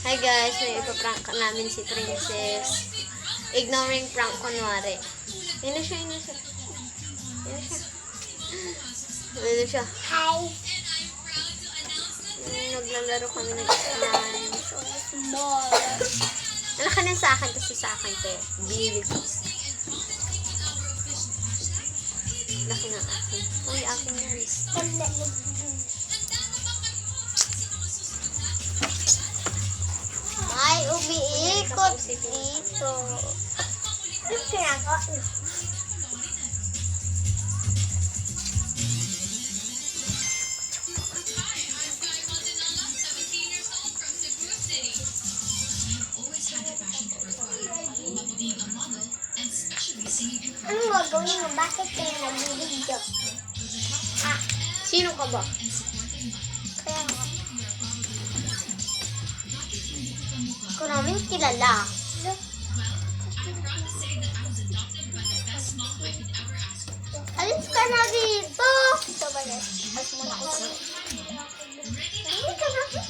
Hi guys, may ipaprank namin si Princess. Ignoring prank kunwari. Yun na siya, yun na siya. Yun na siya. Yun na siya. Hi. Naglalaro kami ng slime. Small. Wala ka na sa akin, kasi sa akin to eh. Bili ko. Laki na akin. Uy, akin yan. Ay, umiikot dito. Ano ginagawa niyo? Anong gagawin mo? Bakit kayo nag-video? Ah, Sino ka ba? kaya nga. Ko namin kilala. Alis ka na dito! Ito ba yan? Alis mo na ako.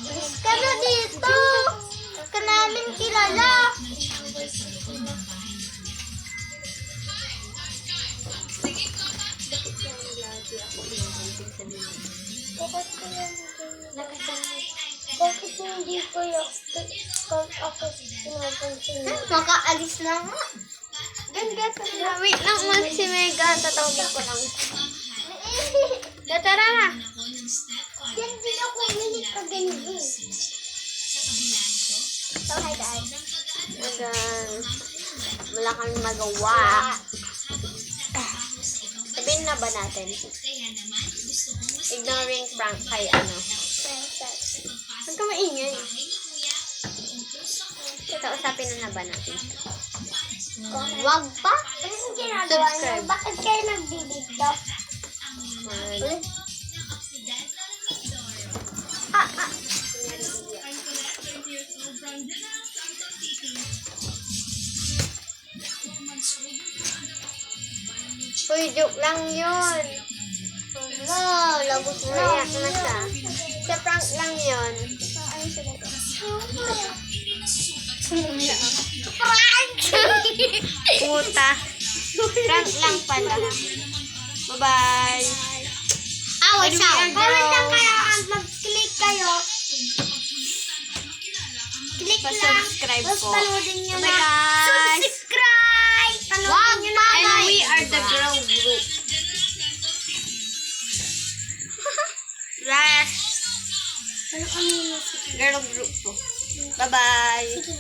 Alis ka na dito! Huwag ka namin kilala! Bakit hindi ko yung ako pinapansin mo? Makaalis na nga. Ganda ka na. Wait lang, si Mega. Tatawagin ko lang. Tara na. Hindi ako umilit ka ganyan. So, hi guys. Ayan. Wala kami magawa. Sabihin na ba natin? Ignoring prank kay ano? Princess. Huwag ka maingay. Kausapin na ba natin? Wag pa? Anong ginagawa niyo? Subscribe. Bakit kayo nagdidito? Ulit. Uy, joke lang yun. Wala, labos na. Umiyak na siya. Sa prank lang yun. Ano sila ito? Prank! Puta. Prank lang pala. Bye-bye. Wait Where we are Comment lang go. kayo at mag-click kayo. Click lang. Pa-subscribe Tapos po. panoodin nyo Oh my na. gosh. Subscribe! Panoodin nyo na And guys. we are the girl group. Rush. Ano kami yung Girl group po. Bye-bye. sige.